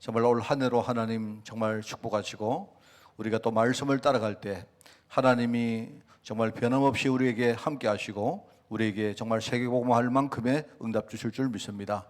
정말 올 한 해로 하나님 정말 축복하시고 우리가 또 말씀을 따라갈 때 하나님이 정말 변함없이 우리에게 함께 하시고 우리에게 정말 세계복음할 만큼의 응답 주실 줄 믿습니다.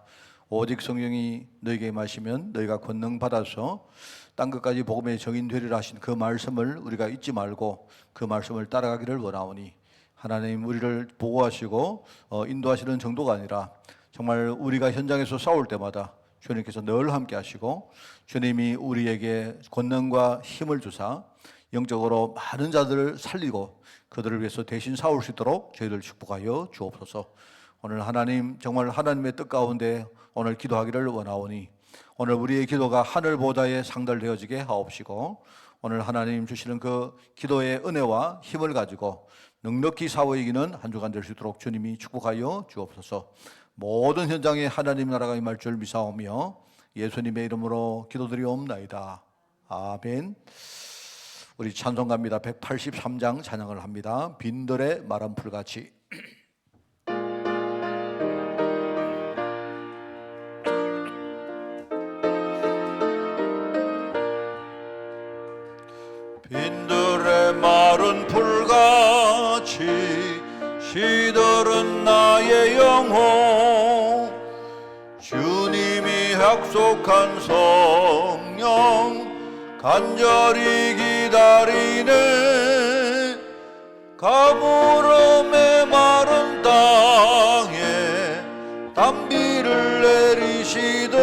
오직 성령이 너에게 임하시면 너희가 권능 받아서 땅끝까지 복음의 정인 되리라 하신 그 말씀을 우리가 잊지 말고 그 말씀을 따라가기를 원하오니 하나님 우리를 보호하시고 인도하시는 정도가 아니라 정말 우리가 현장에서 싸울 때마다 주님께서 늘 함께 하시고 주님이 우리에게 권능과 힘을 주사 영적으로 많은 자들을 살리고 그들을 위해서 대신 싸울 수 있도록 저희들 축복하여 주옵소서. 오늘 하나님 정말 하나님의 뜻 가운데 오늘 기도하기를 원하오니 오늘 우리의 기도가 하늘 보좌에 상달되어지게 하옵시고 오늘 하나님 주시는 그 기도의 은혜와 힘을 가지고 넉넉히 싸워 이기는 한 주간 될 수 있도록 주님이 축복하여 주옵소서. 모든 현장에 하나님 나라가 임할 줄 믿사오며 예수님의 이름으로 기도드리옵나이다. 아멘. 우리 찬송가입니다. 183장 찬양을 합니다. 빈들의 마른 풀같이. 빈들의 마른 풀같이 시들은 나의 영혼 주님이 약속한 성령 간절히 기다리네. 가물음의 마른 땅에 단비를 내리시듯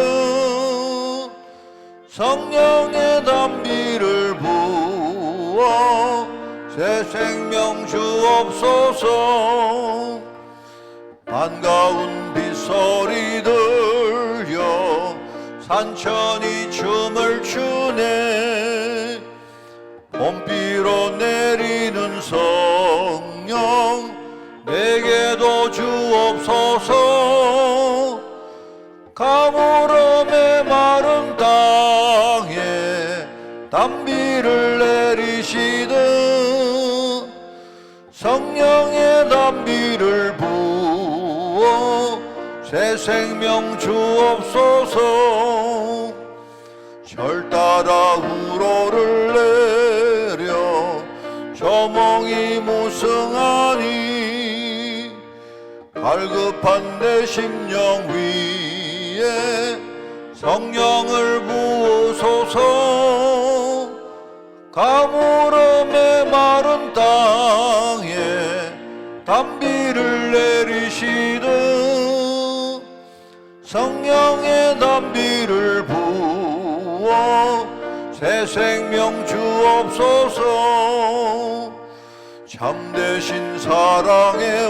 성령의 단비를 부어 새 생명 주옵소서. 반가운 빗소리 들려 산천이 춤을 추네. 봄비로 내리는 성령 내게도 주옵소서. 가물음의 마른 땅에 단비를 내리시듯 성령의 단비를 부어 새 생명 주옵소서. 절 따라 우로를 내려 조몽이 무성하니 갈급한 내 심령 위에 성령을 부으소서. 가물음의 마른 땅에 단비를 내리시듯 성령의 단비를 부어 새 생명 주옵소서. 참되신 사랑의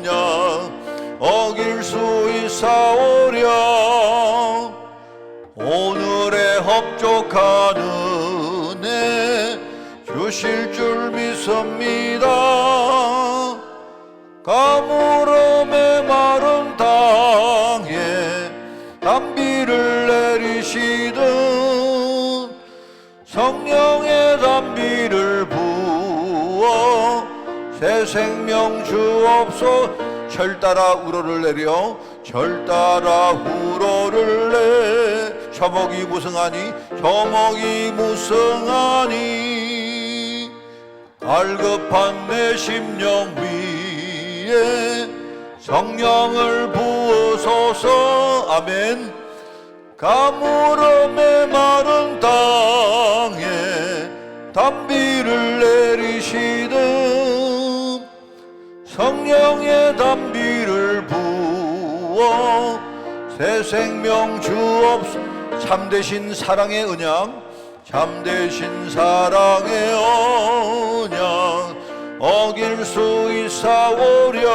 언약 어길 수 있사오랴. 오늘의 흡족한 은혜 주실 줄 믿습니다. 가물음의 마른 땅에 단비를 내리시듯 성령의 단비를 부어 새 생명 주옵소서. 절 따라 우로를 내려 절 따라 우로를 내 조목이 무성하니 조목이 무성하니 갈급한 내 심령 위에 성령을 부으소서. 아멘. 가물음의 마른 땅에 단비를 내리시듯 성령의 단비를 부어 새 생명 주옵소서. 참되신 사랑의 언약 참되신 사랑의 언약 어길 수 있사오랴.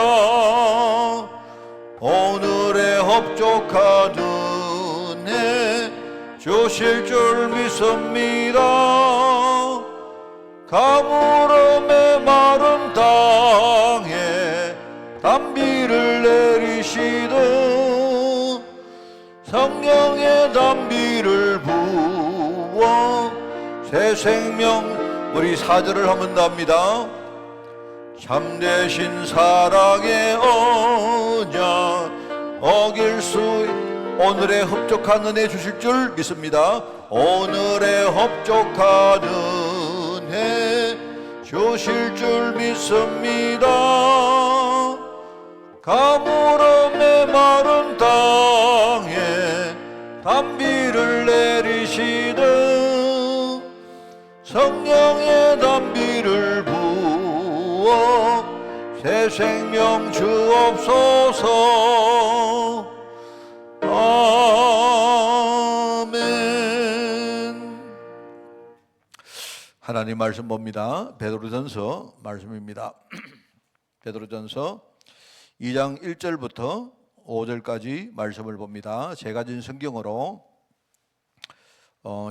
오늘의 흡족한 은혜 주실 줄 믿습니다. 가물음의 마른 땅에 단비를 내리시듯 성령의 단비를 부어 새 생명. 우리 4절을 한번 더 합니다. 참되신 사랑의 언약 어길 수 오늘의 흡족한 은혜 주실 줄 믿습니다. 오늘의 흡족한 은혜 주실 줄 믿습니다. 가물어 메마른 땅에 단비를 내리시는 성령의 단비를 부어 새 생명 주옵소서. 아멘. 하나님 말씀 봅니다. 베드로전서 말씀입니다. 베드로전서 2장 1절부터 5절까지 말씀을 봅니다. 제가 진 성경으로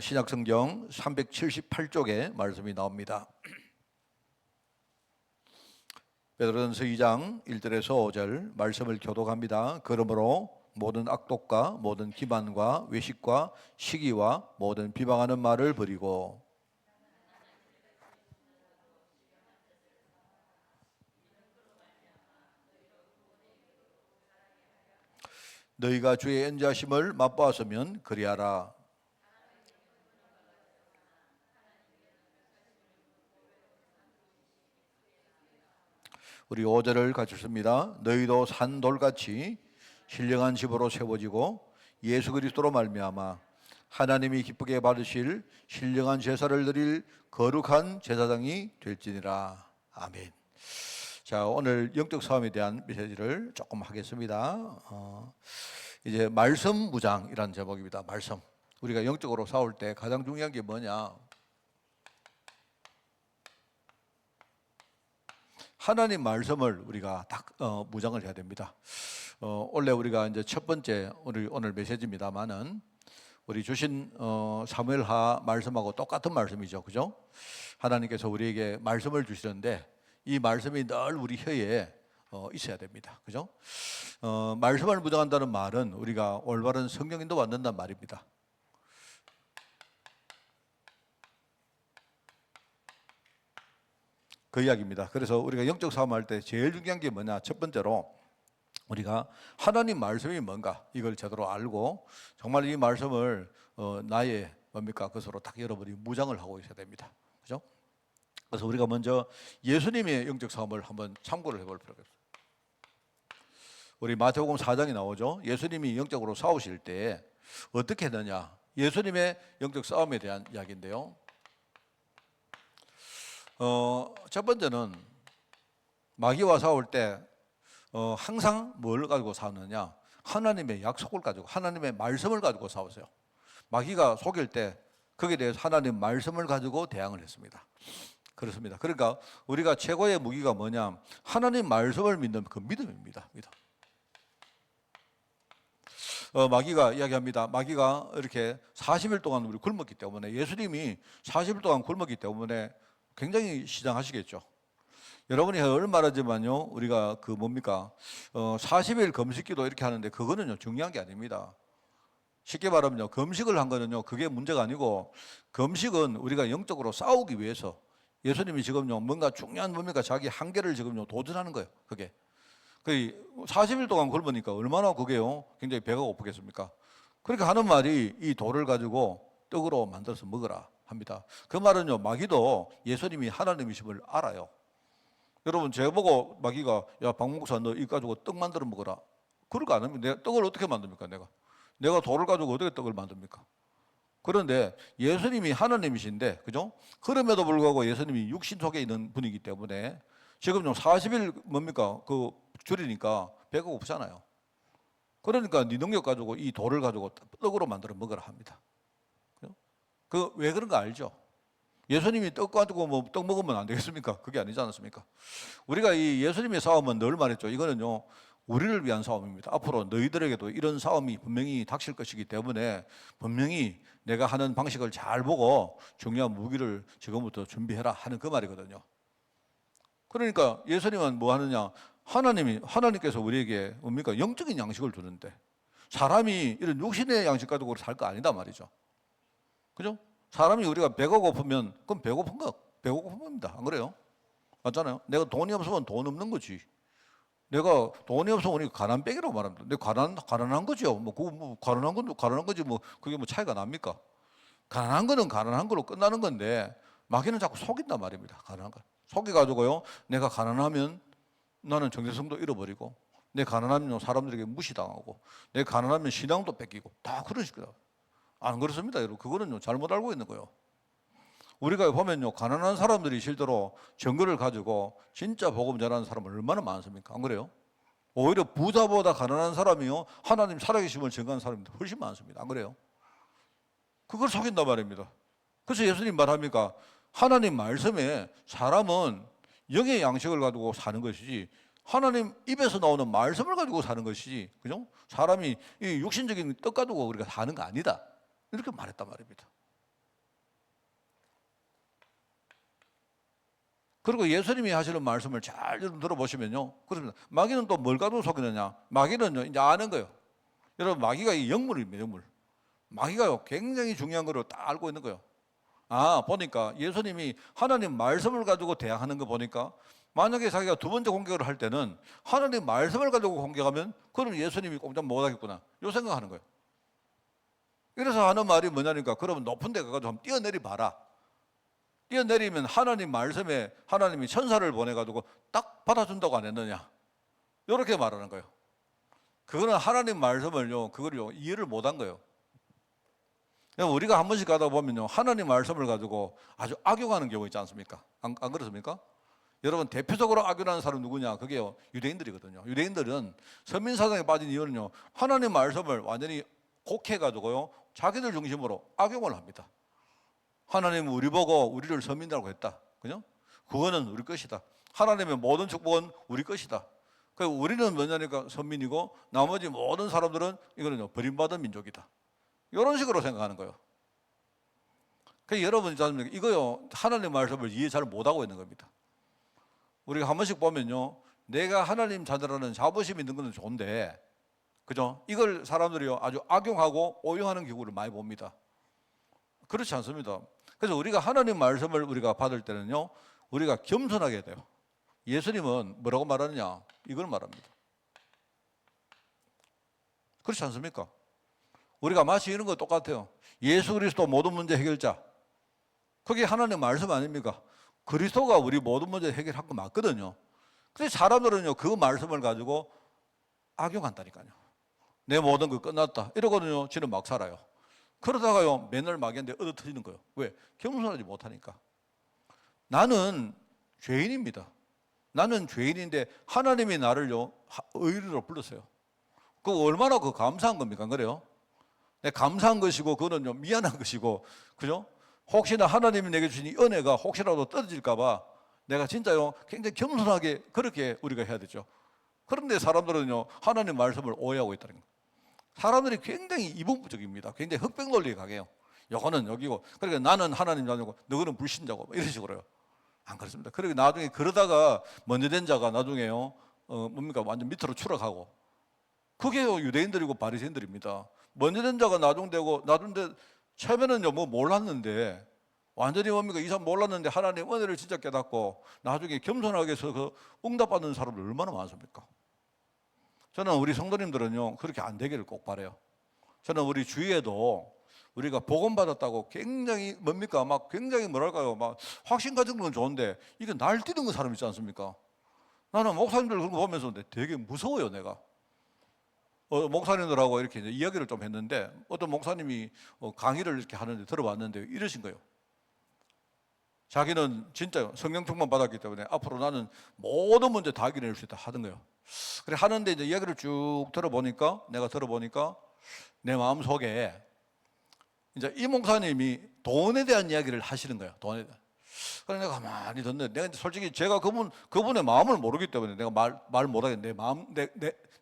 신약성경 378쪽에 말씀이 나옵니다. 베드로전서 2장 1절에서 5절 말씀을 교독합니다. 그러므로 모든 악독과 모든 기만과 외식과 시기와 모든 비방하는 말을 버리고 너희가 주의 연자심을 맛보았으면 그리하라. 우리 5절을 같이 읽습니다. 너희도 산 돌같이 신령한 집으로 세워지고 예수 그리스도로 말미암아 하나님이 기쁘게 받으실 신령한 제사를 드릴 거룩한 제사장이 될지니라. 아멘. 자, 오늘 영적 싸움에 대한 메시지를 조금 하겠습니다. 이제 말씀 무장이라는 제목입니다. 말씀. 우리가 영적으로 싸울 때 가장 중요한 게 뭐냐? 하나님 말씀을 우리가 딱 무장을 해야 됩니다. 원래 우리가 이제 첫 번째 오늘 메시지입니다만은 우리 주신 사무엘하 말씀하고 똑같은 말씀이죠, 그죠? 하나님께서 우리에게 말씀을 주시는데 이 말씀이 늘 우리 혀에 있어야 됩니다, 그죠? 말씀을 무장한다는 말은 우리가 올바른 성경인도 받는다는 말입니다. 그 이야기입니다. 그래서 우리가 영적 싸움할 때 제일 중요한 게 뭐냐? 첫 번째로 우리가 하나님 말씀이 뭔가 이걸 제대로 알고 정말 이 말씀을 나의 뭡니까? 그것으로 딱 여러분이 무장을 하고 있어야 됩니다. 그죠? 그래서 우리가 먼저 예수님의 영적 싸움을 한번 참고를 해볼 필요가 있어요. 우리 마태복음 4장이 나오죠. 예수님이 영적으로 싸우실 때 어떻게 했느냐? 예수님의 영적 싸움에 대한 이야기인데요. 첫 번째는 마귀와 싸울 때 항상 뭘 가지고 싸우느냐? 하나님의 약속을 가지고, 하나님의 말씀을 가지고 싸우세요. 마귀가 속일 때 거기에 대해서 하나님 말씀을 가지고 대항을 했습니다. 그렇습니다. 그러니까 우리가 최고의 무기가 뭐냐? 하나님 말씀을 믿는 그 믿음입니다. 믿음. 마귀가 이야기합니다. 마귀가 이렇게 40일 동안 우리 굶었기 때문에, 예수님이 40일 동안 굶었기 때문에 굉장히 시장하시겠죠. 여러분이 얼마나지만요, 우리가 그 뭡니까? 40일 금식기도 이렇게 하는데 그거는요, 중요한 게 아닙니다. 쉽게 말하면요, 금식을 한 거는요, 그게 문제가 아니고, 금식은 우리가 영적으로 싸우기 위해서 예수님이 지금요, 뭔가 중요한 뭡니까? 자기 한계를 지금요, 도전하는 거예요, 그게. 40일 동안 굶으니까 얼마나 그게요, 굉장히 배가 고프겠습니까? 그러니까 하는 말이 이 돌을 가지고 떡으로 만들어서 먹으라 합니다. 그 말은요, 마귀도 예수님이 하나님이심을 알아요. 여러분, 제보고 마귀가 야, 박목사 너 이거 가지고 떡 만들어 먹어라, 그럴 거 안 합니다. 내가 떡을 어떻게 만듭니까? 내가 돌을 가지고 어떻게 떡을 만듭니까? 그런데 예수님이 하나님이신데, 그죠? 그럼에도 불구하고 예수님이 육신 속에 있는 분이기 때문에 지금 좀 40일 뭡니까? 그 줄이니까 배가 고프잖아요. 그러니까 네 능력 가지고 이 돌을 가지고 떡으로 만들어 먹으라 합니다. 그 왜 그런 거 알죠? 예수님이 떡 가지고 뭐 떡 먹으면 안 되겠습니까? 그게 아니지 않습니까? 우리가 이 예수님의 싸움은 늘 말했죠. 이거는요, 우리를 위한 싸움입니다. 앞으로 너희들에게도 이런 싸움이 분명히 닥칠 것이기 때문에 분명히 내가 하는 방식을 잘 보고 중요한 무기를 지금부터 준비해라 하는 그 말이거든요. 그러니까 예수님은 뭐 하느냐? 하나님께서 우리에게 뭡니까? 영적인 양식을 주는데 사람이 이런 육신의 양식 가지고 살 거 아니다 말이죠. 그죠? 사람이 우리가 배가 고프면 그건 배고픈 겁니다. 안 그래요? 맞잖아요. 내가 돈이 없으면 돈 없는 거지. 내가 돈이 없어 보니까 가난뱅이라고 말합니다. 근데 가난한 거죠. 가난한 거지 뭐 그게 뭐 차이가 납니까? 가난한 거는 가난한 거로 끝나는 건데 마귀는 자꾸 속인단 말입니다. 가난한 거. 속여가지고요. 내가 가난하면 나는 정체성도 잃어버리고 내 가난하면 사람들에게 무시당하고 내 가난하면 신앙도 뺏기고 다 그러실 거예요. 안 그렇습니다, 여러분. 그거는요 잘못 알고 있는 거예요. 우리가 보면요 가난한 사람들이 실제로 정글을 가지고 진짜 복음 전하는 사람은 얼마나 많습니까? 안 그래요? 오히려 부자보다 가난한 사람이요 하나님 살아계심을 증거하는 사람이 훨씬 많습니다. 안 그래요? 그걸 속인단 말입니다. 그래서 예수님 말합니까? 하나님 말씀에 사람은 영의 양식을 가지고 사는 것이지 하나님 입에서 나오는 말씀을 가지고 사는 것이지, 그죠? 사람이 이 육신적인 떡 가지고 우리가 사는 거 아니다. 이렇게 말했단 말입니다. 그리고 예수님이 하시는 말씀을 잘 들어보시면요. 그렇습니다. 마귀는 또 뭘 가지고 속이느냐? 마귀는요, 이제 아는 거예요. 여러분, 마귀가 이 영물입니다, 영물. 마귀가요, 굉장히 중요한 거를 다 알고 있는 거예요. 아, 보니까 예수님이 하나님 말씀을 가지고 대항하는 거 보니까 만약에 자기가 두 번째 공격을 할 때는 하나님 말씀을 가지고 공격하면 그럼 예수님이 꼼짝 못하겠구나. 요 생각하는 거예요. 그래서 하는 말이 뭐냐니까 그러면 높은 데 가가지고 한번 뛰어내리 봐라. 뛰어내리면 하나님 말씀에 하나님이 천사를 보내가지고 딱 받아준다고 안 했느냐. 이렇게 말하는 거예요. 그거는 하나님 말씀을요, 그걸요, 이해를 못한 거예요. 우리가 한 번씩 가다 보면요, 하나님 말씀을 가지고 아주 악용하는 경우 있지 않습니까? 안 그렇습니까? 여러분, 대표적으로 악용하는 사람 누구냐? 그게요, 유대인들이거든요. 유대인들은 선민사상에 빠진 이유는요, 하나님 말씀을 완전히 곡해가지고요, 자기들 중심으로 악용을 합니다. 하나님은 우리 보고 우리를 선민이라고 했다. 그죠? 그거는 우리 것이다. 하나님의 모든 축복은 우리 것이다. 그러니까 우리는 뭐냐니까 선민이고 나머지 모든 사람들은 이거는요, 버림받은 민족이다. 이런 식으로 생각하는 거예요. 그러니까 여러분, 이거요, 하나님 말씀을 이해 잘 못하고 있는 겁니다. 우리가 한 번씩 보면요, 내가 하나님 자녀라는 자부심이 있는 건 좋은데, 그죠? 이걸 사람들이요, 아주 악용하고 오용하는 경우를 많이 봅니다. 그렇지 않습니다. 그래서 우리가 하나님 말씀을 우리가 받을 때는요, 우리가 겸손하게 돼요. 예수님은 뭐라고 말하느냐? 이걸 말합니다. 그렇지 않습니까? 우리가 마치 이런 거 똑같아요. 예수 그리스도 모든 문제 해결자. 그게 하나님 말씀 아닙니까? 그리스도가 우리 모든 문제 해결한 거 맞거든요. 그래서 사람들은요, 그 말씀을 가지고 악용한다니까요. 내 모든 거 끝났다. 이러거든요. 지는 막 살아요. 그러다가요, 맨날 마귀한테 얻어 터지는 거예요. 왜? 겸손하지 못하니까. 나는 죄인입니다. 나는 죄인인데 하나님이 나를요, 의인으로 불렀어요. 그거 얼마나 감사한 겁니까? 안 그래요? 감사한 것이고, 그거는요, 미안한 것이고, 그죠? 혹시나 하나님이 내게 주신 이 은혜가 혹시라도 떨어질까봐 내가 진짜요, 굉장히 겸손하게 그렇게 우리가 해야 되죠. 그런데 사람들은요, 하나님 말씀을 오해하고 있다는 거예요. 사람들이 굉장히 이분부적입니다. 굉장히 흑백 논리에 강해요. 요거는 여기고, 그러니까 나는 하나님 자녀고, 너는 불신자고, 이런 식으로요. 안 그렇습니다. 그러고 나중에 그러다가 먼저 된 자가 나중에요, 뭡니까? 완전 밑으로 추락하고. 그게요, 유대인들이고 바리새인들입니다. 먼저 된 자가 나중되고, 나중에 처음에는요, 뭐 몰랐는데, 완전히 뭡니까? 이 사람 몰랐는데 하나님 은혜를 진짜 깨닫고, 나중에 겸손하게 해서 그 응답받는 사람들 얼마나 많습니까? 저는 우리 성도님들은요, 그렇게 안 되기를 꼭 바라요. 저는 우리 주위에도 우리가 복음 받았다고 굉장히 뭡니까? 막 굉장히 뭐랄까요? 막 확신 가진 건 좋은데, 이게 날뛰는 사람 있지 않습니까? 나는 목사님들 그런 거 보면서 되게 무서워요, 내가. 목사님들하고 이렇게 이제 이야기를 좀 했는데, 어떤 목사님이 강의를 이렇게 하는데 들어봤는데 이러신 거예요. 자기는 진짜 성령 충만 받았기 때문에 앞으로 나는 모든 문제 다 이겨낼 수 있다 하던 거예요. 그래 하는데 이제 이야기를 쭉 내가 들어보니까 내 마음 속에 이제 이 목사님이 돈에 대한 이야기를 하시는 거예요. 돈에 대한. 그래서 내가 가만히 듣는데, 내가 솔직히 제가 그분의 마음을 모르기 때문에 내가 말 못하겠네.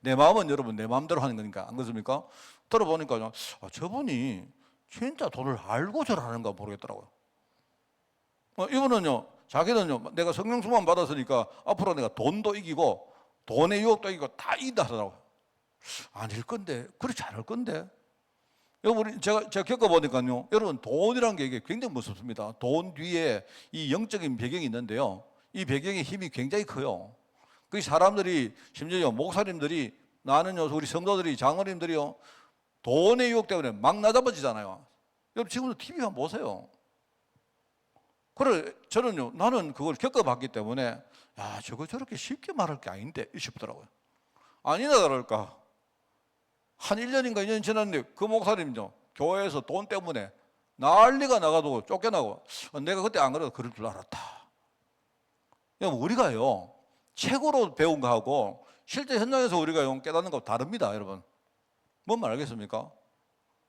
내 마음은 여러분 내 마음대로 하는 거니까. 안 그렇습니까? 들어보니까 저분이 진짜 돈을 알고 저러는가 모르겠더라고요. 이분은요, 자기는요, 내가 성령 충만 받았으니까 앞으로 내가 돈도 이기고 돈의 유혹도 이기고 다 이긴다 하더라고요. 아닐 건데, 그렇지 않을 건데. 여러분, 제가 겪어보니까요, 여러분, 돈이라는 게 이게 굉장히 무섭습니다. 돈 뒤에 이 영적인 배경이 있는데요, 이 배경의 힘이 굉장히 커요. 그 사람들이 심지어 목사님들이 나는요 우리 성도들이 장로님들이요 돈의 유혹 때문에 막 나잡아지잖아요. 여러분 지금도 TV 한번 보세요. 그래 저는요 나는 그걸 겪어봤기 때문에 야 저거 저렇게 쉽게 말할 게 아닌데 싶더라고요. 아니나 다를까 한 1년인가 2년 지났는데 그 목사님요 교회에서 돈 때문에 난리가 나가지고 쫓겨나고 내가 그때 안 그래도 그럴 줄 알았다. 여러분 우리가요 책으로 배운 거하고 실제 현장에서 우리가 깨닫는 거 다릅니다. 여러분 뭔 말 알겠습니까?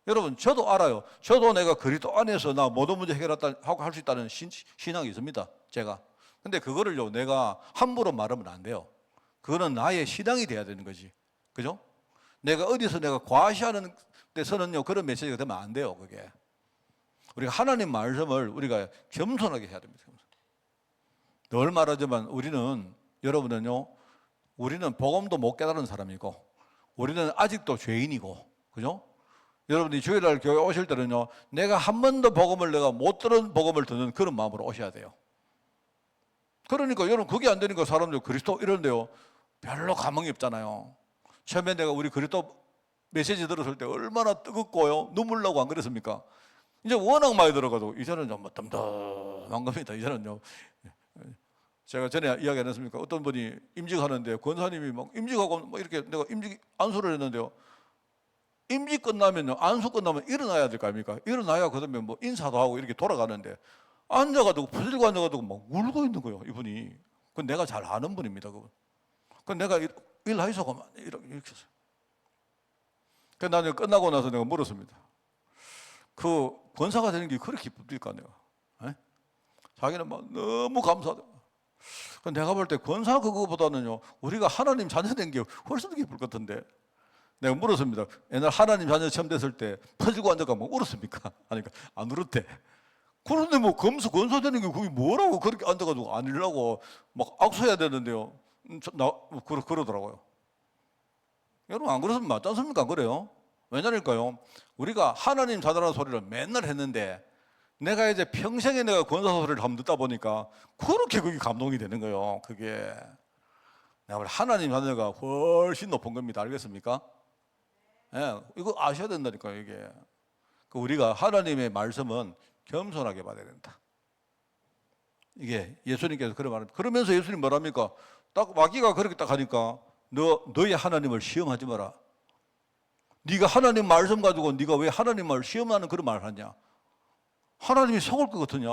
여러분 저도 알아요. 저도 내가 그리스도 안에서 나 모든 문제 해결했다 하고 할 수 있다는 신앙이 있습니다. 제가. 근데 그거를요 내가 함부로 말하면 안 돼요. 그거는 나의 신앙이 돼야 되는 거지. 그죠? 내가 어디서 내가 과시하는 데서는요 그런 메시지가 되면 안 돼요. 그게. 우리가 하나님 말씀을 우리가 겸손하게 해야 됩니다. 늘 말하지만 우리는 여러분은요 우리는 복음도 못 깨달은 사람이고 우리는 아직도 죄인이고 그죠? 여러분이 주일날 교회 오실 때는요 내가 한 번도 복음을 내가 못 들은 복음을 듣는 그런 마음으로 오셔야 돼요. 그러니까 여러분 그게 안 되니까 사람들 그리스도 이러는데요 별로 감흥이 없잖아요. 처음에 내가 우리 그리스도 메시지 들었을 때 얼마나 뜨겁고요 눈물 나고 안 그랬습니까? 이제 워낙 많이 들어가지고 이제는 좀 덤덤한 겁니다. 이제는요 제가 전에 이야기 안 했습니까? 어떤 분이 임직하는데 권사님이 막 임직하고 막 이렇게 내가 임직 안수를 했는데요 임직 끝나면요 안수 끝나면 일어나야 될 거 아닙니까? 일어나야 그다음에 뭐 인사도 하고 이렇게 돌아가는데 앉아가지고 푸들고 앉아가지고 막 울고 있는 거예요 이분이. 그 내가 잘 아는 분입니다 그분. 그 내가 일하이소 가만 이렇게 했어요. 그 나중에 끝나고 나서 내가 물었습니다. 그 권사가 되는 게 그렇게 기쁩니까 내가? 에? 자기는 막 너무 감사하다. 내가 볼 때 권사 그거보다는요 우리가 하나님 자녀 된 게 훨씬 더 기쁠 것 같은데 내가 물었습니다. 옛날 하나님 자녀 처음 됐을 때 퍼지고 앉아가 뭐 울었습니까? 하니까 안 울었대. 그런데 뭐 검수 권사 되는 게 그게 뭐라고 그렇게 앉아가지고 안 일라고 막 악수해야 되는데요. 그러더라고요. 여러분 안 그러시면 맞지 않습니까? 안 그래요? 왜냐니까요 우리가 하나님 자녀라는 소리를 맨날 했는데 내가 이제 평생에 내가 권사 소리를 한번 듣다 보니까 그렇게 그게 감동이 되는 거예요. 그게 내가 볼 하나님 자녀가 훨씬 높은 겁니다. 알겠습니까? 예, 이거 아셔야 된다니까요. 이게 우리가 하나님의 말씀은 겸손하게 받아야 된다. 이게 예수님께서 그런 말을 그러면서 예수님 뭐랍니까? 딱 마귀가 그렇게 딱 하니까 너희 하나님을 시험하지 마라. 네가 하나님 말씀 가지고 네가 왜 하나님 말 시험하는 그런 말을 하냐? 하나님이 속을 것 같으냐?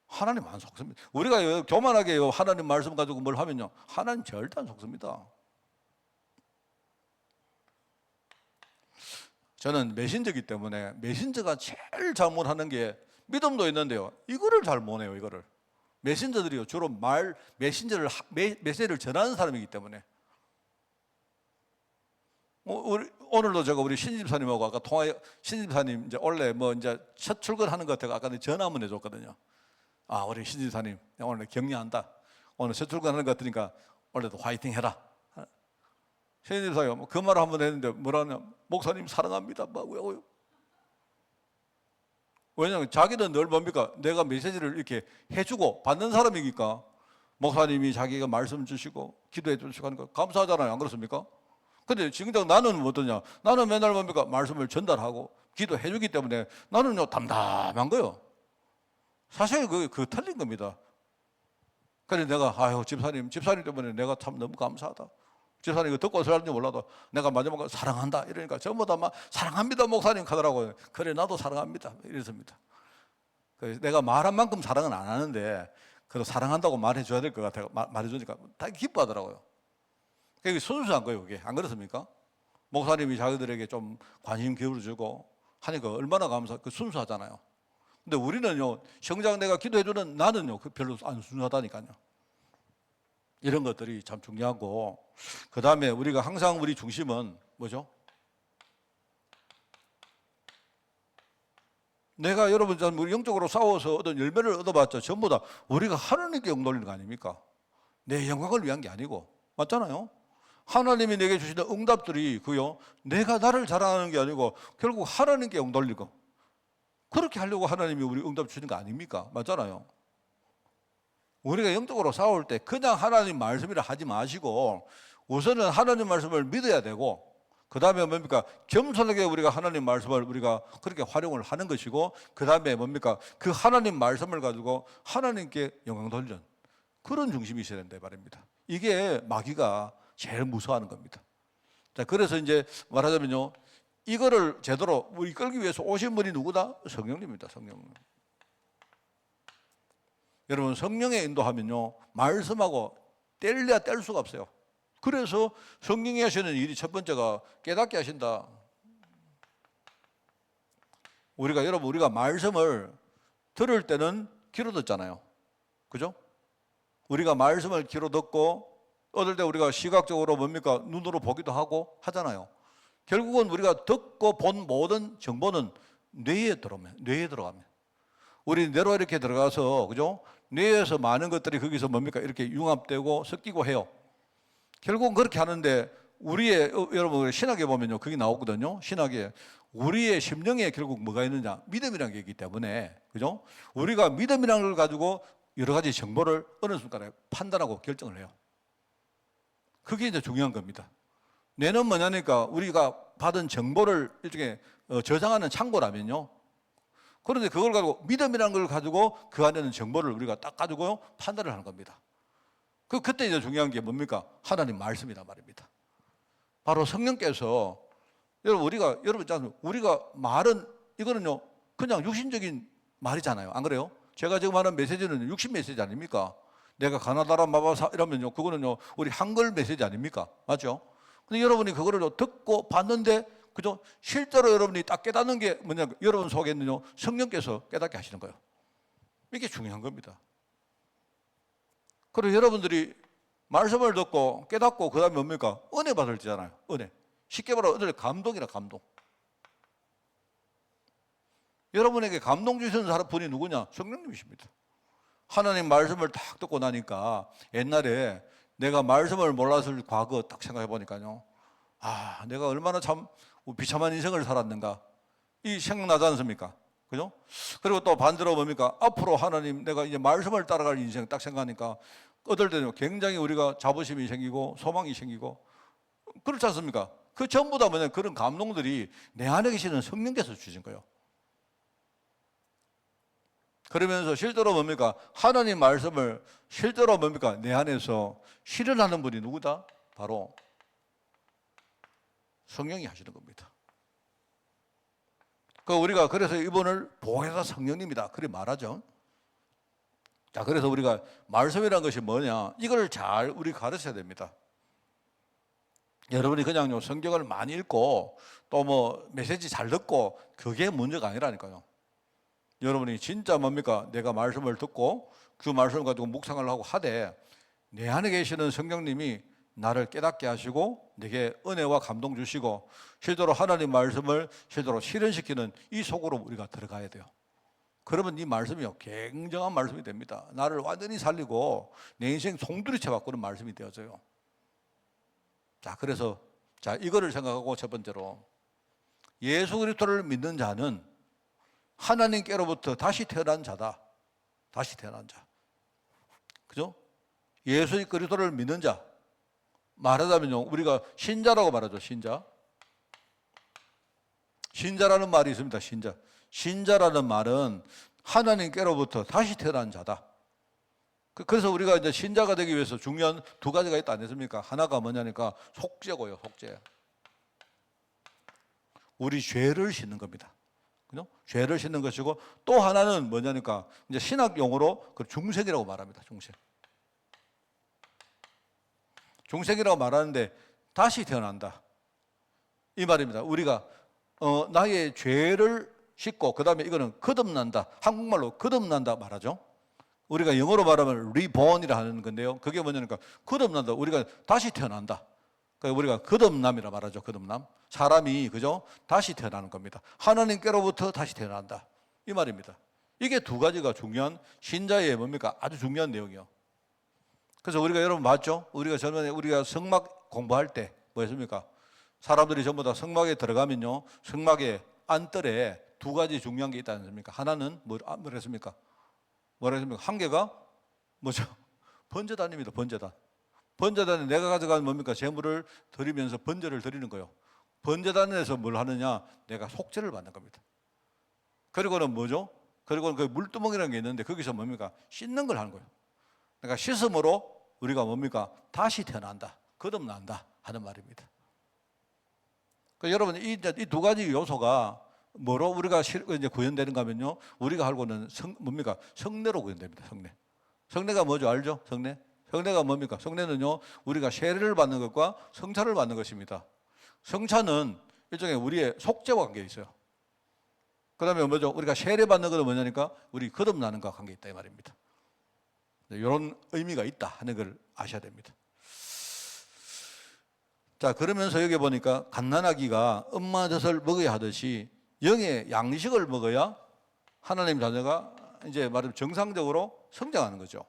하나님 안 속습니다. 우리가 교만하게 하나님 말씀 가지고 뭘 하면요 하나님 절대 안 속습니다. 저는 메신저이기 때문에 메신저가 제일 잘못하는 게 믿음도 있는데요 이거를 잘 못해요. 이거를 메신저들이요 주로 메시지를 전하는 사람이기 때문에 오늘도 제가 우리 신집사님하고 아까 신집사님 이제 원래 뭐 이제 첫 출근하는 것 같아서 아까 전화 한번 해줬거든요. 아 우리 신집사님 오늘 격려한다. 오늘 첫 출근하는 것 같으니까 원래도 화이팅 해라. 신집사님 그 말을 한번 했는데 뭐라냐 목사님 사랑합니다. 뭐고요? 왜냐하면 자기는 늘 뭡니까 내가 메시지를 이렇게 해주고 받는 사람이니까 목사님이 자기가 말씀 주시고 기도해 주시고 하는 거 감사하잖아요. 안 그렇습니까? 근데 지금 나는 어떠냐? 나는 맨날 뭡니까? 말씀을 전달하고 기도해 주기 때문에 나는요 담담한 거요. 사실 그 틀린 겁니다. 그래서 내가 아유 집사님 때문에 내가 참 너무 감사하다. 집사님 이거 듣고 살았는지 몰라도 내가 마지막에 사랑한다 이러니까 전부 다 막 사랑합니다 목사님 하더라고요. 그래 나도 사랑합니다 이랬습니다. 그래서 내가 말한 만큼 사랑은 안 하는데 그래도 사랑한다고 말해줘야 될 것 같아요. 말해주니까 다 기뻐하더라고요. 그게 순수한 거예요. 그게 안 그렇습니까? 목사님이 자기들에게 좀 관심 기울여주고 하니까 얼마나 순수하잖아요. 근데 우리는요 정작 내가 기도해주는 나는요 별로 안 순수하다니까요. 이런 것들이 참 중요하고 그 다음에 우리가 항상 우리 중심은 뭐죠? 내가 여러분 우리 영적으로 싸워서 어떤 열매를 얻어봤자 전부 다 우리가 하나님께 영돌리는 거 아닙니까? 내 영광을 위한 게 아니고 맞잖아요. 하나님이 내게 주시는 응답들이 그요 내가 나를 자랑하는 게 아니고 결국 하나님께 영돌리고 그렇게 하려고 하나님이 우리 응답 주시는 거 아닙니까? 맞잖아요. 우리가 영적으로 싸울 때 그냥 하나님 말씀이라 하지 마시고 우선은 하나님 말씀을 믿어야 되고, 그 다음에 뭡니까? 겸손하게 우리가 하나님 말씀을 우리가 그렇게 활용을 하는 것이고, 그 다음에 뭡니까? 그 하나님 말씀을 가지고 하나님께 영광 돌리는 그런 중심이 있어야 된다 말입니다. 이게 마귀가 제일 무서워하는 겁니다. 자, 그래서 이제 말하자면요, 이거를 제대로 이끌기 위해서 오신 분이 누구다? 성령님입니다. 성령. 여러분, 성령의 인도하면요, 말씀하고 뗄래야 뗄 수가 없어요. 그래서 성령이 하시는 일이 첫 번째가 깨닫게 하신다. 여러분, 우리가 말씀을 들을 때는 귀로 듣잖아요. 그죠? 우리가 말씀을 귀로 듣고, 어떨 때 우리가 시각적으로 뭡니까? 눈으로 보기도 하고 하잖아요. 결국은 우리가 듣고 본 모든 정보는 뇌에 들어가면. 우리 뇌로 이렇게 들어가서, 그죠? 뇌에서 많은 것들이 거기서 뭡니까? 이렇게 융합되고 섞이고 해요. 결국은 그렇게 하는데, 여러분, 신학에 보면요, 그게 나오거든요. 신학에. 우리의 심령에 결국 뭐가 있느냐? 믿음이라는 게 있기 때문에, 그죠? 우리가 믿음이라는 걸 가지고 여러 가지 정보를 어느 순간에 판단하고 결정을 해요. 그게 이제 중요한 겁니다. 뇌는 뭐냐니까 우리가 받은 정보를 일종의 저장하는 창고라면요. 그런데 그걸 가지고 믿음이라는 걸 가지고 그 안에는 정보를 우리가 딱 가지고 판단을 하는 겁니다. 그때 이제 중요한 게 뭡니까? 하나님 말씀이란 말입니다. 바로 성령께서 여러분 있잖아요. 우리가 말은 이거는요 그냥 육신적인 말이잖아요. 안 그래요? 제가 지금 하는 메시지는 육신 메시지 아닙니까? 내가 가나다라 마바사 이러면요 그거는요 우리 한글 메시지 아닙니까? 맞죠? 근데 여러분이 그거를 듣고 봤는데, 그죠? 실제로 여러분이 딱 깨닫는 게 뭐냐? 여러분 속에 있는요 성령께서 깨닫게 하시는 거예요. 이게 중요한 겁니다. 그리고 여러분들이 말씀을 듣고 깨닫고 그 다음에 뭡니까? 은혜 받을 때잖아요. 은혜. 쉽게 말하면 은혜 감동이라 감동. 여러분에게 감동 주시는 분이 누구냐? 성령님이십니다. 하나님 말씀을 딱 듣고 나니까 옛날에 내가 말씀을 몰랐을 과거 딱 생각해 보니까요. 아, 내가 얼마나 참 비참한 인생을 살았는가. 이 생각나지 않습니까? 그죠? 그리고 또 반대로 뭡니까? 앞으로 하나님 내가 이제 말씀을 따라갈 인생 딱 생각하니까 어떨 때는 굉장히 우리가 자부심이 생기고 소망이 생기고 그렇지 않습니까? 그 전부 다 뭐냐? 그런 감동들이 내 안에 계시는 성령께서 주신 거예요. 그러면서 실제로 뭡니까? 하나님 말씀을 실제로 뭡니까? 내 안에서 실현하는 분이 누구다? 바로 성령이 하시는 겁니다. 우리가 그래서 이분을 보혜사 성령님이다. 그렇게 말하죠. 자, 그래서 우리가 말씀이라는 것이 뭐냐? 이걸 잘 우리 가르쳐야 됩니다. 여러분이 그냥요 성경을 많이 읽고 또 뭐 메시지 잘 듣고 그게 문제가 아니라니까요. 여러분이 진짜 뭡니까? 내가 말씀을 듣고 그 말씀을 가지고 묵상을 하고 하되 내 안에 계시는 성령님이 나를 깨닫게 하시고 내게 은혜와 감동 주시고 실제로 하나님 말씀을 실제로 실현시키는 이 속으로 우리가 들어가야 돼요. 그러면 이 말씀이요 굉장한 말씀이 됩니다. 나를 완전히 살리고 내 인생 송두리째 바꾸는 말씀이 되어져요. 자, 그래서 이거를 생각하고 첫 번째로 예수 그리스도를 믿는 자는 하나님께로부터 다시 태어난 자다. 다시 태어난 자. 그죠? 예수 그리스도를 믿는 자. 말하자면요, 우리가 신자라고 말하죠, 신자. 신자라는 말이 있습니다, 신자. 신자라는 말은 하나님께로부터 다시 태어난 자다. 그래서 우리가 이제 신자가 되기 위해서 중요한 두 가지가 있다, 아니습니까? 하나가 뭐냐니까 속죄고요, 속죄. 우리 죄를 씻는 겁니다. 그죠? 죄를 씻는 것이고 또 하나는 뭐냐니까 이제 신학 용어로 그 중생이라고 말합니다. 중생. 중생이라고 말하는데 다시 태어난다. 이 말입니다. 우리가 나의 죄를 씻고 그 다음에 이거는 거듭난다. 한국말로 거듭난다 말하죠. 우리가 영어로 말하면 reborn이라 하는 건데요. 그게 뭐냐니까 거듭난다. 우리가 다시 태어난다. 그러니까 우리가 거듭남이라 말하죠. 거듭남. 사람이 그죠? 다시 태어나는 겁니다. 하나님께로부터 다시 태어난다. 이 말입니다. 이게 두 가지가 중요한 신자의 뭡니까? 아주 중요한 내용이요. 그래서 우리가 여러분 봤죠? 우리가 전에 우리가 성막 공부할 때 뭐였습니까? 사람들이 전부 다 성막에 들어가면요. 성막의 안뜰에 두 가지 중요한 게 있지 않습니까? 하나는 뭐랬습니까? 한 개가 뭐죠? 번제단입니다. 번제단. 번제단에 내가 가져간 뭡니까? 재물을 드리면서 번제를 드리는 거예요. 번제단에서 뭘 하느냐? 내가 속죄를 받는 겁니다. 그리고는 뭐죠? 그리고는 그 물두멍이라는 게 있는데 거기서 뭡니까? 씻는 걸 하는 거예요. 그러니까 씻음으로 우리가 뭡니까? 다시 태어난다. 거듭난다 하는 말입니다. 그러니까 여러분 이 두 가지 요소가 뭐로 우리가 이제 구현되는가 하면요. 우리가 알고는 뭡니까? 성례로 구현됩니다. 성례. 성례가 뭐죠? 알죠? 성례. 성례가 뭡니까? 성례는요. 우리가 세례를 받는 것과 성찬을 받는 것입니다. 성찬은 일종의 우리의 속죄와 관계 있어요. 그다음에 뭐죠? 우리가 세례 받는 것은 뭐냐니까 우리 거듭나는 것과 관계 있다 이 말입니다. 이런 의미가 있다 하는 걸 아셔야 됩니다. 자, 그러면서 여기 보니까 갓난아기가 엄마 젖을 먹어야 하듯이 영의 양식을 먹어야 하나님 자녀가 이제 말하면 정상적으로 성장하는 거죠.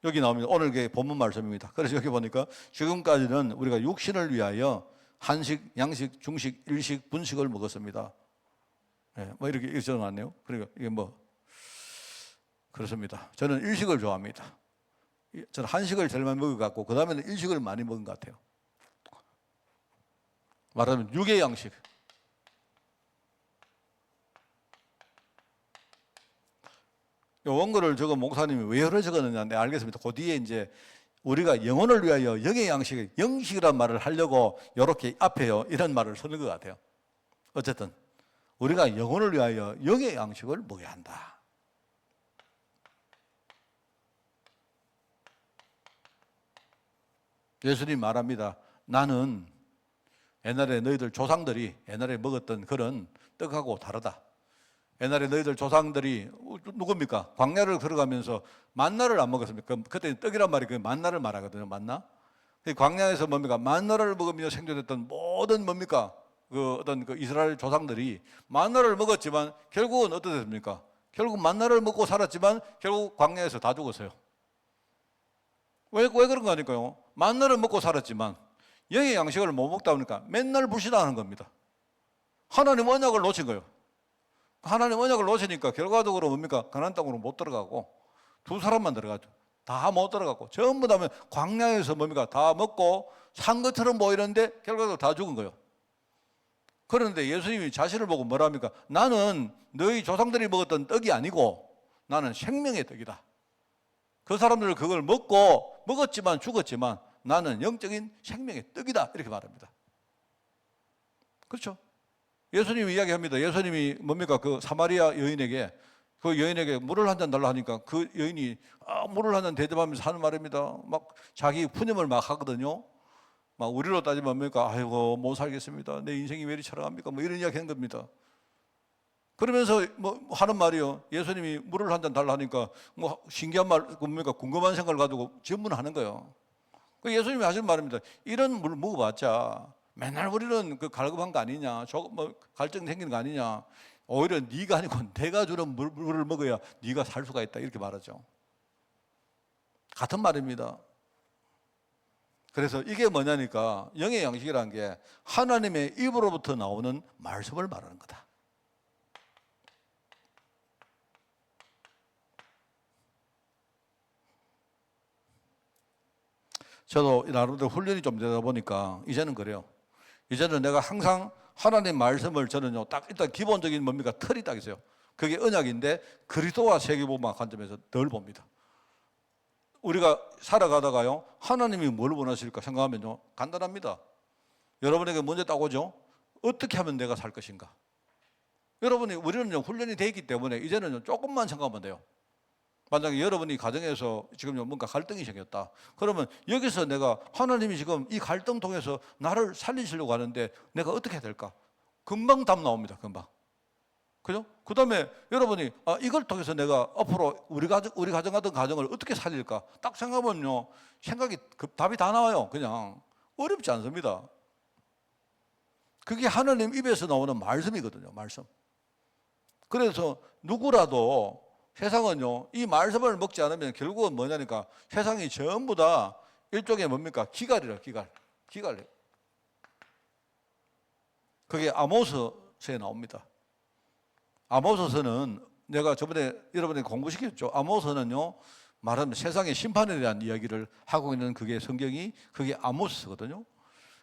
여기 나옵니다. 오늘 그 본문 말씀입니다. 그래서 여기 보니까 지금까지는 우리가 육신을 위하여 한식, 양식, 중식, 일식, 분식을 먹었습니다. 네, 뭐 이렇게 적어놨네요. 그러니까 이게 뭐 그렇습니다. 저는 일식을 좋아합니다. 저는 한식을 제일 많이 먹어갖고 그 다음에는 일식을 많이 먹은 것 같아요. 말하자면 육의 양식. 요 원고를 적은 목사님이 왜 이러 적었느냐? 네, 알겠습니다. 그 뒤에 이제 우리가 영혼을 위하여 영의 양식, 영식이란 말을 하려고 이렇게 앞에요 이런 말을 쓰는 것 같아요. 어쨌든 우리가 영혼을 위하여 영의 양식을 먹어야 한다. 예수님 말합니다. 나는 옛날에 너희들 조상들이 옛날에 먹었던 그런 떡하고 다르다. 옛날에 너희들 조상들이 누굽니까? 광야를 걸어가면서 만나를 안 먹었습니까? 그때 떡이란 말이 그 만나를 말하거든요. 만나. 광야에서 뭡니까? 만나를 먹으며 생존했던 모든 뭡니까? 그 어떤 그 이스라엘 조상들이 만나를 먹었지만 결국은 어떻습니까? 결국 만나를 먹고 살았지만 결국 광야에서 다 죽었어요. 왜 그런 거 아닐까요? 만나를 먹고 살았지만 영의 양식을 못 먹다 보니까 맨날 불신하는 겁니다. 하나님 언약을 놓친 거예요. 하나님 언약을 놓치니까 결과적으로 뭡니까? 가나안 땅으로 못 들어가고 두 사람만 들어가죠. 다 못 들어가고 전부 다 광야에서 뭡니까? 다 먹고 산 것처럼 보이는데 결과적으로 다 죽은 거예요. 그런데 예수님이 자신을 보고 뭐랍니까? 나는 너희 조상들이 먹었던 떡이 아니고 나는 생명의 떡이다. 그 사람들은 그걸 먹었지만 죽었지만 나는 영적인 생명의 떡이다. 이렇게 말합니다. 그렇죠? 예수님이 이야기합니다. 예수님이 뭡니까? 그 사마리아 여인에게 그 여인에게 물을 한 잔 달라 하니까 그 여인이 물을 한 잔 대접하면서 하는 말입니다. 막 자기 푸념을 막 하거든요. 막 우리로 따지면 뭡니까? 아이고 못 살겠습니다. 내 인생이 왜 이리 처량합니까? 뭐 이런 이야기 한 겁니다. 그러면서 뭐 하는 말이요. 예수님이 물을 한 잔 달라 하니까 뭐 신기한 말, 뭡니까? 궁금한 생각을 가지고 질문하는 거예요. 그 예수님이 하시는 말입니다. 이런 물 먹어봤자 맨날 우리는 그 갈급한 거 아니냐, 뭐 갈증 생기는 거 아니냐. 오히려 네가 아니고 내가 주는 물을 먹어야 네가 살 수가 있다 이렇게 말하죠. 같은 말입니다. 그래서 이게 뭐냐니까 영의 양식이라는 게 하나님의 입으로부터 나오는 말씀을 말하는 거다. 저도 나름대로 훈련이 좀 되다 보니까 이제는 그래요. 이제는 내가 항상 하나님 말씀을 저는요, 딱 일단 기본적인 뭡니까? 틀이 딱 있어요. 그게 언약인데 그리스도와 세계복음학 관점에서 늘 봅니다. 우리가 살아가다가요, 하나님이 뭘 원하실까 생각하면요, 간단합니다. 여러분에게 문제 딱 오죠? 어떻게 하면 내가 살 것인가? 우리는 훈련이 되어 있기 때문에 이제는 조금만 생각하면 돼요. 만약에 여러분이 가정에서 지금 뭔가 갈등이 생겼다. 그러면 여기서 내가 하나님이 지금 이 갈등 통해서 나를 살리시려고 하는데 내가 어떻게 해야 될까? 금방 답 나옵니다. 금방. 그죠? 그 다음에 여러분이 이걸 통해서 내가 앞으로 우리 가정하던 가정을 어떻게 살릴까? 딱 생각하면요. 답이 다 나와요. 그냥. 어렵지 않습니다. 그게 하나님 입에서 나오는 말씀이거든요. 말씀. 그래서 누구라도 세상은요, 이 말씀을 먹지 않으면 결국은 뭐냐니까 세상이 전부 다 일종의 뭡니까? 기갈이라, 기갈. 그게 아모스서에 나옵니다. 아모스서는 내가 저번에 여러분에게 공부시켰죠. 아모스는요, 말하면 세상의 심판에 대한 이야기를 하고 있는 그게 성경이, 그게 아모스거든요.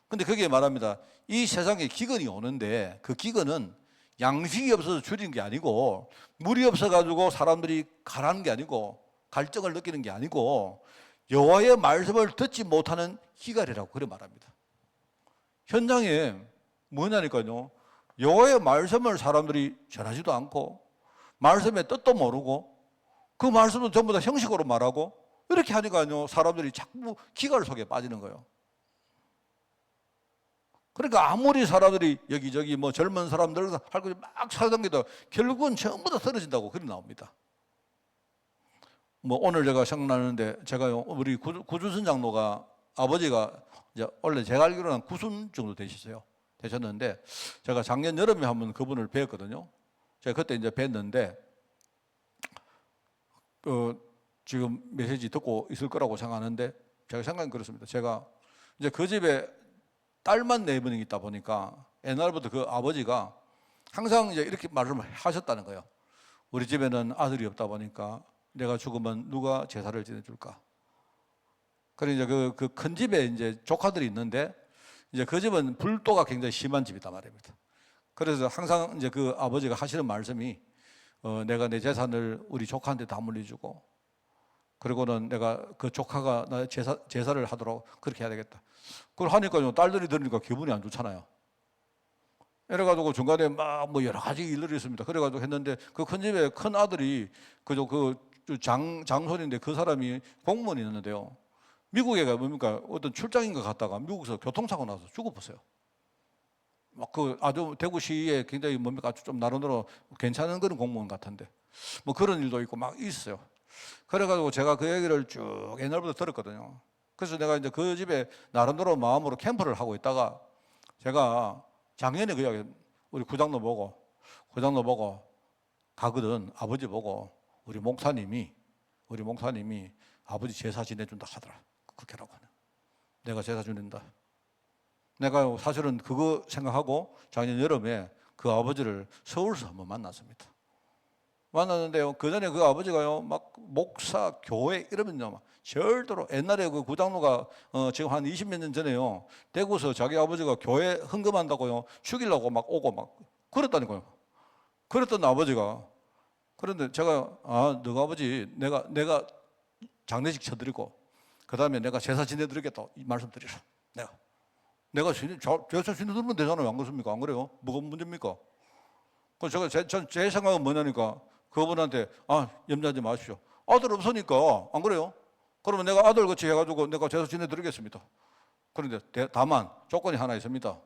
근데 거기에 말합니다. 이 세상에 기근이 오는데 그 기근은 양식이 없어서 줄이는 게 아니고, 물이 없어가지고 사람들이 가라는 게 아니고, 갈증을 느끼는 게 아니고, 여호와의 말씀을 듣지 못하는 기갈이라고 그래 말합니다. 현장에 뭐냐니까요, 여호와의 말씀을 사람들이 전하지도 않고, 말씀의 뜻도 모르고, 그 말씀은 전부 다 형식으로 말하고, 이렇게 하니까요, 사람들이 자꾸 기갈 속에 빠지는 거예요. 그러니까 아무리 사람들이 여기저기 뭐 젊은 사람들 할 거 막 찾아다니도 결국은 전부 다 떨어진다고 그리 나옵니다. 뭐 오늘 제가 생각나는데, 제가요, 우리 구준선 장로가 아버지가 이제 원래 제가 알기로는 90 정도 되셨는데, 제가 작년 여름에 한번 그분을 뵀거든요. 제가 그때 이제 뵀는데, 지금 메시지 듣고 있을 거라고 생각하는데, 제가 생각은 그렇습니다. 제가 이제 그 집에 딸만 4분이 있다 보니까 옛날부터 그 아버지가 항상 이제 이렇게 말씀을 하셨다는 거예요. 우리 집에는 아들이 없다 보니까 내가 죽으면 누가 제사를 지내줄까? 그래서 이제 그 큰 집에 이제 조카들이 있는데, 이제 그 집은 불도가 굉장히 심한 집이다 말입니다. 그래서 항상 이제 그 아버지가 하시는 말씀이, 내가 내 재산을 우리 조카한테 다 물려주고, 그리고는 내가 그 조카가 나 제사를 하도록 그렇게 해야 되겠다. 그걸 하니까요, 딸들이 들으니까 기분이 안 좋잖아요. 이래가지고 중간에 막 뭐 여러 가지 일들이 있습니다. 그래가지고 했는데, 그 큰 집에 큰 아들이 그저 장손인데, 그 사람이 공무원이 있는데요, 미국에 가 뭡니까 어떤 출장인가 갔다가 미국에서 교통사고 나서 죽어버렸어요. 막 그 아주 대구시에 굉장히 뭡니까 아주 좀 나름대로 괜찮은 그런 공무원 같은데, 뭐 그런 일도 있고 막 있어요. 그래가지고 제가 그 얘기를 쭉 옛날부터 들었거든요. 그래서 내가 이제 그 집에 나름대로 마음으로 캠프를 하고 있다가, 제가 작년에 그 이야기, 우리 구장로 보고 가거든. 아버지 보고 우리 목사님이 아버지 제사 지내준다 하더라. 그렇게 하라고 하네. 내가 제사 지낸다. 내가 사실은 그거 생각하고 작년 여름에 그 아버지를 서울서 한번 만났습니다. 만났는데요, 그 전에 그 아버지가요, 막 목사, 교회 이러면요, 막 절대로, 옛날에 그 구장로가 지금 한 20몇 년 전에요, 대구서 자기 아버지가 교회 헌금한다고요, 죽이려고 막 오고 막 그랬다니까요. 그랬던 아버지가, 그런데 제가, 너가 아버지, 내가 장례식 쳐드리고, 그 다음에 내가 제사 지내드리겠다, 이 말씀 드리라. 내가 제사 지내드리면 되잖아요. 안 그렇습니까? 안 그래요? 뭐가 문제입니까? 그래서 제 생각은 뭐냐니까, 그분한테, 염려하지 마십시오. 아들 없으니까, 안 그래요? 그러면 내가 아들같이 해가지고 내가 제사 지내드리겠습니다. 그런데 다만 조건이 하나 있습니다.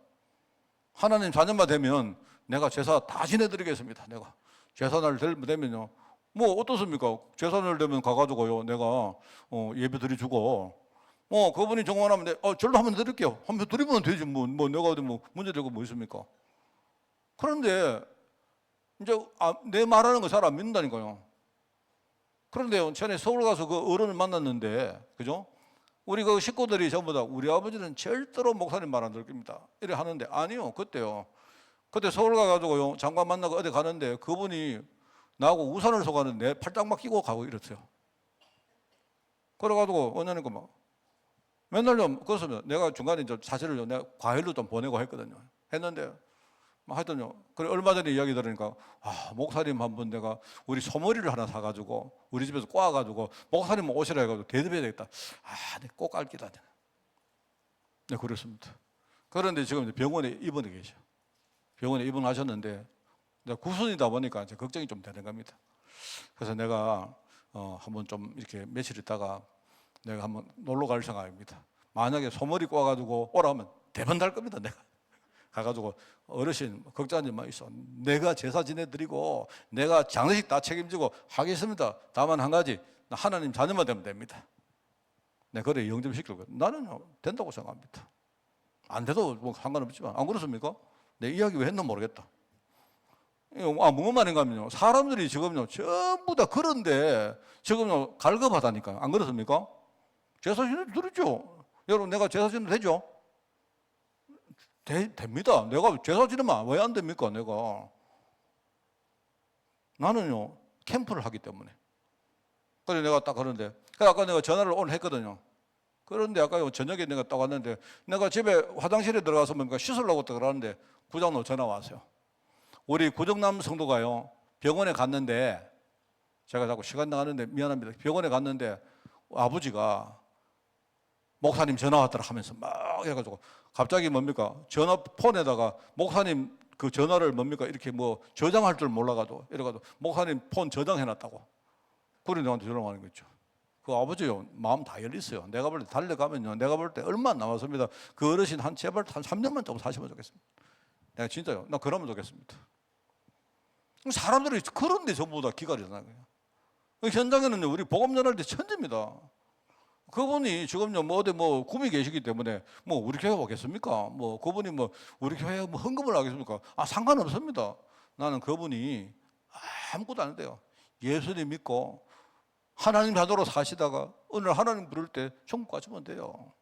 하나님 자녀만 되면 내가 제사 다 지내드리겠습니다. 내가 제사날 되면요, 뭐 어떻습니까? 제사날 되면 가가지고요, 내가 예배 드려주고, 그분이 정원하면 절로 한번 드릴게요. 한번 드리면 되지, 뭐 내가 어디 뭐 문제되고 뭐 있습니까? 그런데 이제 내 말하는 거 잘 안 믿는다니까요. 그런데 전에 서울 가서 그 어른을 만났는데, 그죠? 우리 그 식구들이 전부 다 우리 아버지는 절대로 목사님 말 안 들을 겁니다, 이래 하는데, 아니요, 그때 서울 가가지고요, 장관 만나고 어디 가는데, 그분이 나하고 우산을 쏘가는데 팔짱막 끼고 가고 이랬어요. 그래가지고 언니는 막 맨날 좀, 그래서 내가 중간에 사실을 내가 과일로 좀 보내고 했는데 하여튼요, 그래 얼마 전에 이야기 들으니까, 목사님 한번 내가 우리 소머리를 하나 사가지고 우리 집에서 꼬아가지고 목사님 오시라 해가지고 대접해야 되겠다. 네, 꼭 갈기다. 네, 그렇습니다. 그런데 지금 병원에 입원해 계셔. 병원에 입원하셨는데, 구순이다 보니까 이제 걱정이 좀 되는 겁니다. 그래서 내가 한번 좀 이렇게 며칠 있다가 내가 한번 놀러 갈 생각입니다. 만약에 소머리 꼬아가지고 오라면 대번 달 겁니다. 내가 가가지고, 어르신 걱정하지 마시오. 내가 제사 지내드리고 내가 장례식 다 책임지고 하겠습니다. 다만 한 가지, 하나님 자녀만 되면 됩니다. 네, 그래 영접시키고. 나는 된다고 생각합니다. 안 돼도 뭐 상관없지만, 안 그렇습니까? 내 이야기 왜 했나 모르겠다. 무슨 말인가 하면요, 사람들이 지금요 전부 다 그런데 지금요 갈급하다니까요. 안 그렇습니까? 제사 지내드리죠. 여러분, 내가 제사 지내도 되죠? 됩니다. 내가 제사 지내면 왜 안 됩니까? 나는요, 캠프를 하기 때문에. 그래서 내가 딱 그러는데, 아까 내가 전화를 오늘 했거든요. 그런데 아까 저녁에 내가 딱 왔는데, 내가 집에 화장실에 들어가서 뭔가 씻으려고 딱 그러는데 구장로 전화 왔어요. 우리 구정남 성도가요, 병원에 갔는데, 제가 자꾸 시간 나가는데 미안합니다. 병원에 갔는데 아버지가 목사님 전화 왔더라 하면서 막 해가지고 갑자기 뭡니까? 전화폰에다가 목사님 그 전화를 뭡니까? 이렇게 뭐 저장할 줄 몰라가지고 이래가지고 목사님 폰 저장해놨다고. 그래 내한테 전화가 하는 거죠. 그 아버지요, 마음 다 열렸어요. 내가 볼 때 달려가면요, 내가 볼 때 얼마 안 남았습니다. 그 어르신 제발 한 3년만 좀 사시면 좋겠습니다. 내가 진짜요, 나 그러면 좋겠습니다. 사람들이 그런데 전부 다 기다리잖아요. 현장에는요, 우리 복음 전할 때 천재입니다. 그분이 지금요, 뭐 어디 뭐 구미 계시기 때문에 뭐 우리 교회 오겠습니까? 뭐 그분이 뭐 우리 교회 뭐 헌금을 하겠습니까? 상관없습니다. 나는 그분이 아무것도 안 돼요. 예수님 믿고 하나님 자녀로 사시다가 어느 날 하나님 부를 때 천국 가시면 돼요.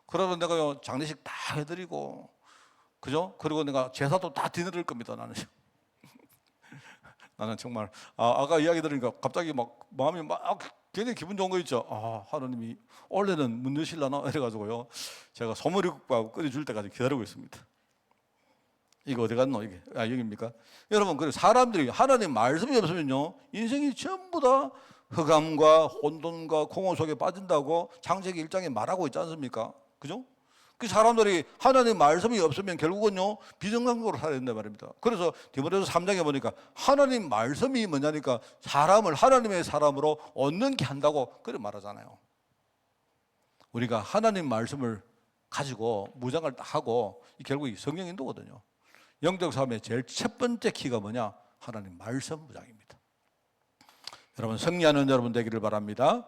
그러다 내가 장례식 다 해드리고, 그죠? 그리고 내가 제사도 다 드릴 겁니다, 나는. 나는 정말 아까 이야기 들으니까 갑자기 막 마음이 막 굉장히 기분 좋은 거 있죠. 하나님이 원래는 문 여실라나 이래가지고요, 제가 소머리국밥 끓여줄 때까지 기다리고 있습니다. 이거 어디 갔노 이게? 여기입니까? 여러분, 그래 사람들이 하나님 말씀이 없으면요, 인생이 전부 다 흑암과 혼돈과 공허 속에 빠진다고 창세기 1장에 말하고 있지 않습니까? 그죠? 그 사람들이 하나님 말씀이 없으면 결국은요, 비정상적으로 살아야 된단 말입니다. 그래서 디모데후서 3장에 보니까 하나님 말씀이 뭐냐니까 사람을 하나님의 사람으로 얻는 한다고 그렇게 말하잖아요. 우리가 하나님 말씀을 가지고 무장을 딱 하고 결국 이 성령 인도거든요. 영적 삶의 제일 첫 번째 키가 뭐냐? 하나님 말씀 무장입니다. 여러분, 승리하는 여러분 되기를 바랍니다.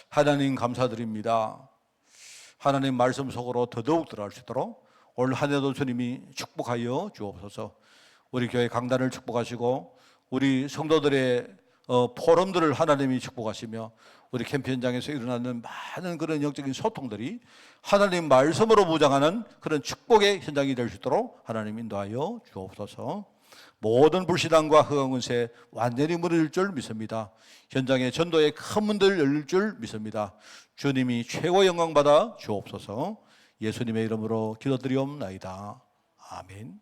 하나님 감사드립니다. 하나님 말씀 속으로 더더욱 들어갈 수 있도록 올 한 해도 주님이 축복하여 주옵소서. 우리 교회 강단을 축복하시고 우리 성도들의 포럼들을 하나님이 축복하시며 우리 캠프 현장에서 일어나는 많은 그런 영적인 소통들이 하나님 말씀으로 무장하는 그런 축복의 현장이 될 수 있도록 하나님 인도하여 주옵소서. 모든 불신앙과 흑암운세 완전히 무너질 줄 믿습니다. 현장의 전도의 큰 문들 열릴 줄 믿습니다. 주님이 최고 영광 받아 주옵소서. 예수님의 이름으로 기도드리옵나이다. 아멘.